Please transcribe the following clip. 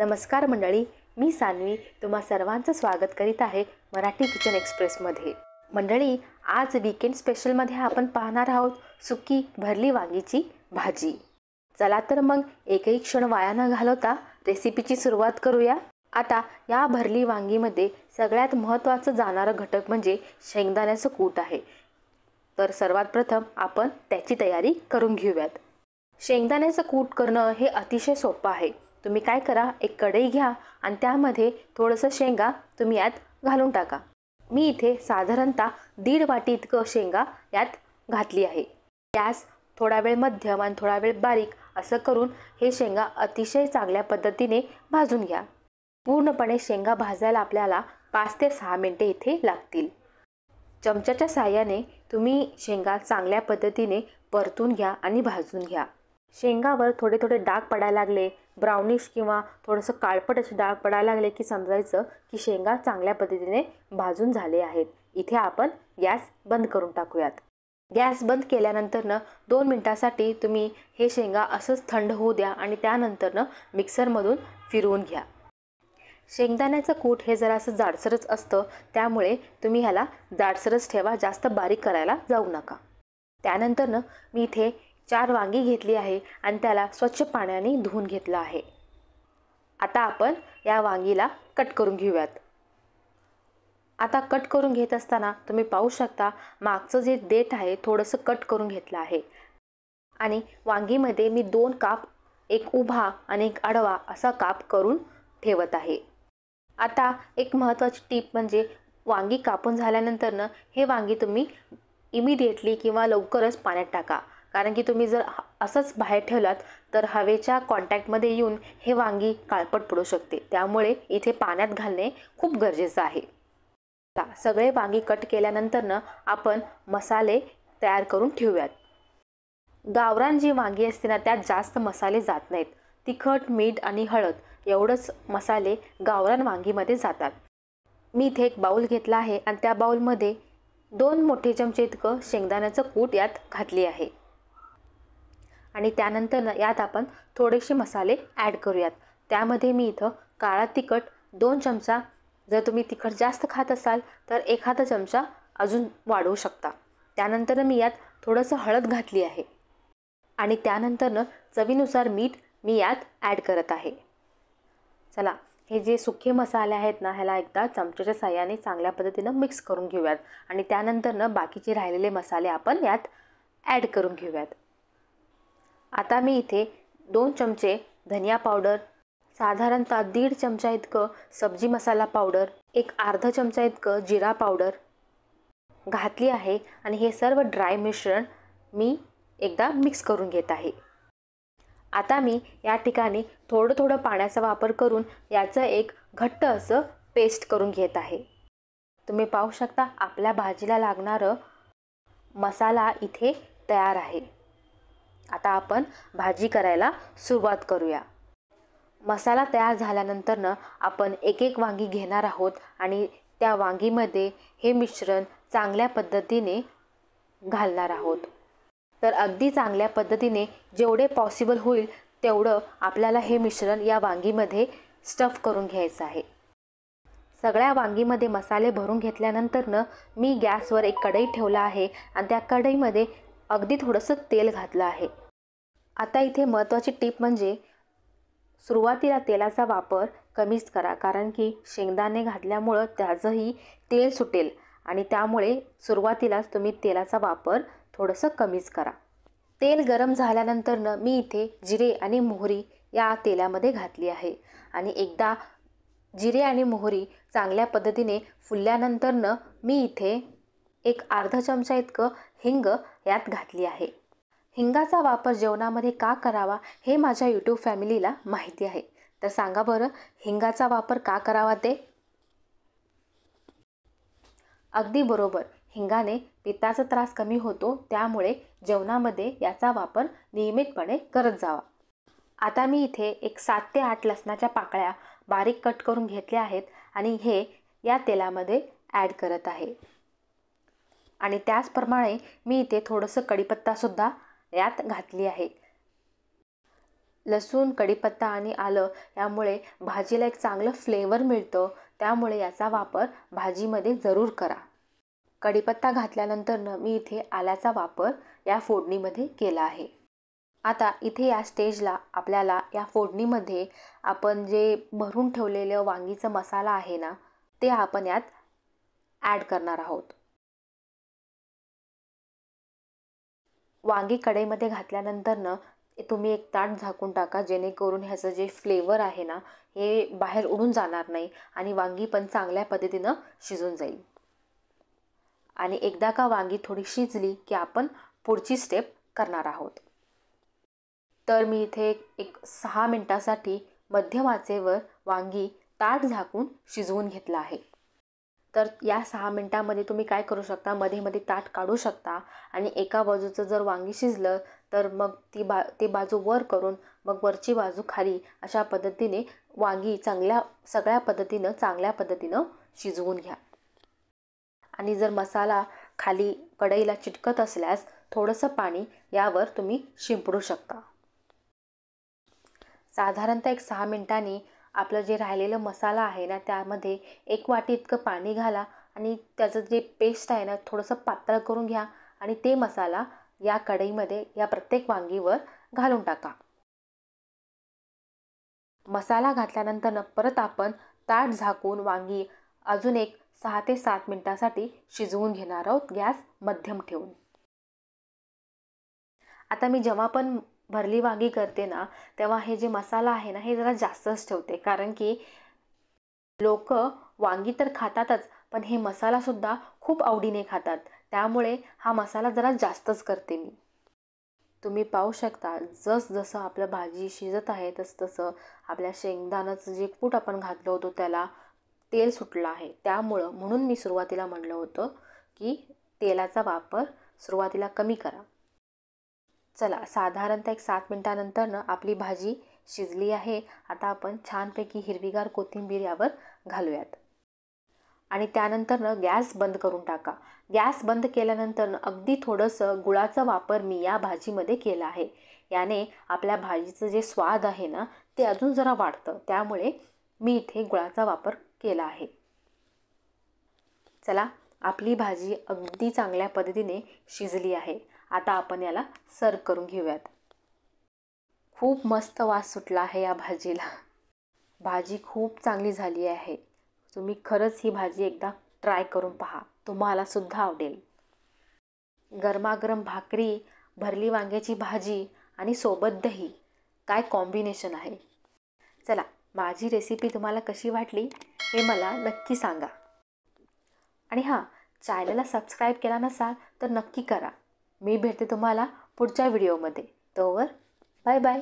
नमस्कार मंडळी, मी सान्वी तुम्हा सर्वांचं स्वागत करीत आहे मराठी किचन एक्सप्रेसमध्ये। मंडळी, आज वीकेंड स्पेशलमध्ये आपण पाहणार आहोत सुकी भरली वांगीची भाजी। चला तर मग एकही क्षण वाया न घालवता रेसिपीची सुरुवात करूया। आता या भरली वांगीमध्ये सगळ्यात महत्त्वाचं जाणारं घटक म्हणजे शेंगदाण्याचं कूट आहे। तर सर्वात प्रथम आपण त्याची तयारी करून घेऊयात। शेंगदाण्याचं कूट करणं हे अतिशय सोपं आहे। तुम्ही काय करा, एक कढई घ्या आणि त्यामध्ये थोडंसं शेंगा तुम्ही यात घालून टाका। मी इथे साधारणतः 1.5 वाटी इतकं शेंगा यात घातली आहे। गॅस थोडा वेळ मध्यम आणि थोडा वेळ बारीक असं करून हे शेंगा अतिशय चांगल्या पद्धतीने भाजून घ्या। पूर्णपणे शेंगा भाजायला आपल्याला 5 ते 6 मिनिटे इथे लागतील। चमच्याच्या साहाय्याने तुम्ही शेंगा चांगल्या पद्धतीने परतून घ्या आणि भाजून घ्या। शेंगावर थोडे थोडे डाग पडायला लागले, ब्राउनिश किंवा थोडंसं काळपट असे डाग पडायला लागले की समजायचं की शेंगा चांगल्या पद्धतीने भाजून झाले आहेत। इथे आपण गॅस बंद करून टाकूयात। गॅस बंद केल्यानंतर 2 मिनिटांसाठी तुम्ही हे शेंगा असंच थंड होऊ द्या आणि त्यानंतर मिक्सरमधून फिरवून घ्या। शेंगदाण्याचं कूट हे जरासं जाडसरच असतं, त्यामुळे तुम्ही ह्याला जाडसरच ठेवा, जास्त बारीक करायला जाऊ नका। त्यानंतर मी इथे 4 वांगी घेतली आहे आणि त्याला स्वच्छ पाण्याने धुवून घेतलं आहे। आता आपण या वांगीला कट करून घेऊयात। आता कट करून घेत असताना तुम्ही पाहू शकता मागचं जे देठ आहे थोडंसं कट करून घेतलं आहे आणि वांगीमध्ये मी 2 काप, एक उभा आणि एक आडवा असा काप करून ठेवत आहे। आता एक महत्त्वाची टीप म्हणजे वांगी कापून झाल्यानंतर हे वांगी तुम्ही इमिडिएटली किंवा लवकरच पाण्यात टाका, कारण की तुम्ही जर असंच बाहेर ठेवलात तर हवेच्या कॉन्टॅक्टमध्ये येऊन हे वांगी काळपट पडू शकते, त्यामुळे इथे पाण्यात घालणे खूप गरजेचं आहे। सगळे वांगी कट केल्यानंतर आपण मसाले तयार करून ठेवूयात। गावरान जी वांगी असते ना त्यात जास्त मसाले जात नाहीत। तिखट, मीठ आणि हळद एवढंच मसाले गावरान वांगीमध्ये जातात। मी इथे एक बाउल घेतला आहे आणि त्या बाउलमध्ये 2 मोठे चमचे इतकं शेंगदाण्याचं कूट यात घातले आहे आणि त्यानंतर यात आपण थोडेसे मसाले ॲड करूयात। त्यामध्ये मी इथं काळा तिखट 2 चमचा, जर तुम्ही तिखट जास्त खात असाल तर एखादा चमचा अजून वाढवू शकता। त्यानंतर मी यात थोडंसं हळद घातली आहे आणि त्यानंतर चवीनुसार मीठ मी यात ॲड करत आहे। चला, हे जे सुके मसाले आहेत ना ह्याला एकदा चमच्याच्या साहाय्याने चांगल्या पद्धतीनं मिक्स करून घेऊयात आणि त्यानंतर बाकीचे राहिलेले मसाले आपण यात ॲड करून घेऊयात। आता मी इथे 2 चमचे धनिया पावडर, साधारणतः 1.5 चमचा इतकं सब्जी मसाला पावडर, एक अर्धा चमचा इतकं जिरा पावडर घातली आहे आणि हे सर्व ड्राय मिश्रण मी एकदा मिक्स करून घेत आहे। आता मी या ठिकाणी थोडं थोडं पाण्याचा वापर करून याचं एक घट्ट असं पेस्ट करून घेत आहे। तुम्ही पाहू शकता आपल्या भाजीला लागणारं मसाला इथे तयार आहे। आता आपण भाजी करायला सुरुवात करूया। मसाला तयार झाल्यानंतर आपण एक एक वांगी घेणार आहोत आणि त्या वांगीमध्ये हे मिश्रण चांगल्या पद्धतीने घालणार आहोत। तर अगदी चांगल्या पद्धतीने जेवढे पॉसिबल होईल तेवढं आपल्याला हे मिश्रण या वांगीमध्ये स्टफ करून घ्यायचं आहे। सगळ्या वांगीमध्ये मसाले भरून घेतल्यानंतर मी गॅसवर एक कढई ठेवला आहे आणि त्या कढईमध्ये अगदी थोडंसं तेल घातलं आहे। आता इथे महत्त्वाची टीप म्हणजे सुरुवातीला तेलाचा वापर कमीच करा, कारण की शेंगदाणे घातल्यामुळं त्याचंही तेल सुटेल आणि त्यामुळे सुरुवातीलाच तुम्ही तेलाचा वापर थोडंसं कमीच करा। तेल गरम झाल्यानंतर मी इथे जिरे आणि मोहरी या तेलामध्ये घातली आहे आणि एकदा जिरे आणि मोहरी चांगल्या पद्धतीने फुलल्यानंतर मी इथे एक अर्धा चमचा इतकं हिंग यात घातली आहे। हिंगाचा वापर जेवणामध्ये का करावा हे माझ्या यूट्यूब फॅमिलीला माहिती आहे, तर सांगा बरं हिंगाचा वापर का करावा ते? अगदी बरोबर, हिंगाने पित्ताचा त्रास कमी होतो, त्यामुळे जेवणामध्ये याचा वापर नियमितपणे करत जावा। आता मी इथे एक 7 ते 8 लसणाच्या पाकळ्या बारीक कट करून घेतल्या आहेत आणि हे या तेलामध्ये ॲड करत आहे आणि त्याचप्रमाणे मी इथे थोडंसं कढीपत्तासुद्धा यात घातली आहे। लसूण, कढीपत्ता आणि आलं यामुळे भाजीला एक चांगलं फ्लेवर मिळतं, त्यामुळे याचा वापर भाजीमध्ये जरूर करा. कढीपत्ता घातल्यानंतर मी इथे आल्याचा वापर या फोडणीमध्ये केला आहे. आता इथे या स्टेजला आपल्याला या फोडणीमध्ये आपण जे भरून ठेवलेलं वांगीचा मसाला आहे ना, ते आपण यात ॲड करणार आहोत. वांगी कढईमध्ये घातल्यानंतर तुम्ही एक ताट झाकून टाका, जेणेकरून ह्याचं जे फ्लेवर आहे ना, हे बाहेर उडून जाणार नाही आणि वांगी पण चांगल्या पद्धतीनं शिजून जाईल. आणि एकदा का वांगी थोडी शिजली की आपण पुढची स्टेप करणार आहोत. तर मी इथे एक 6 मिनिटासाठी मध्यम आचेवर वांगी ताट झाकून शिजवून घेतलं आहे. तर या 6 मिनिटांमध्ये तुम्ही काय करू शकता, मध्ये मध्ये ताट काढू शकता आणि एका बाजूचं जर वांगी शिजलं तर मग ती बाजू वर करून मग वरची बाजू खाली अशा पद्धतीने वांगी सगळ्या पद्धतीनं चांगल्या पद्धतीनं शिजवून घ्या. आणि जर मसाला खाली कढईला चिटकत असल्यास थोडंसं पाणी यावर तुम्ही शिंपडू शकता. साधारणतः एक 6 मिनिटांनी आपलं जे राहिलेलं मसाला आहे ना, त्यामध्ये 1 वाटी इतकं पाणी घाला आणि त्याचं जे पेस्ट आहे ना, थोडंसं पातळ करून घ्या आणि ते मसाला या कढईमध्ये या प्रत्येक वांगीवर घालून टाका. मसाला घातल्यानंतर परत आपण ताट झाकून वांगी अजून एक 6 ते 7 मिनिटांसाठी शिजवून घेणार आहोत, गॅस मध्यम ठेवून. आता मी जेव्हा पण भरली वांगी करते ना, तेव्हा हे जे मसाला आहे ना, हे जरा जास्तच ठेवते, कारण की लोक वांगी तर खातातच, पण हे मसालासुद्धा खूप आवडीने खातात. त्यामुळे हा मसाला जरा जास्तच करते मी. तुम्ही पाहू शकता, जसं आपलं भाजी शिजत आहे तसं आपल्या शेंगदाण्याचं जे कूट आपण घातलं होतं त्याला तेल सुटलं आहे. म्हणून मी सुरुवातीला म्हटलं होतं की तेलाचा वापर सुरुवातीला कमी करा. चला, साधारणतः एक 7 मिनिटानंतर आपली भाजी शिजली आहे. आता आपण छानपैकी हिरवीगार कोथिंबीर यावर घालूयात आणि त्यानंतर गॅस बंद करून टाका. गॅस बंद केल्यानंतर अगदी थोडंसं गुळाचा वापर मी या भाजीमध्ये केला आहे. याने आपल्या भाजीचं जे स्वाद आहे ना, ते अजून जरा वाढतं. त्यामुळे मी इथे गुळाचा वापर केला आहे. चला, आपली भाजी अगदी चांगल्या पद्धतीने शिजली आहे. आता आपण याला सर्व करून घेऊयात. खूप मस्त वास सुटला आहे या भाजीला. भाजी खूप चांगली झाली आहे. तुम्ही खरंच ही भाजी एकदा ट्राय करून पहा, तुम्हाला सुद्धा आवडेल. गरमागरम भाकरी, भरली वांग्याची भाजी आणि सोबत दही, काय कॉम्बिनेशन आहे. चला, माझी रेसिपी तुम्हाला कशी वाटली हे मला नक्की सांगा. आणि हां, चॅनलला सबस्क्राईब केला नसाल तर नक्की करा. मी भेटते तुम्हाला पुढच्या व्हिडिओमध्ये. तोवर बाय बाय.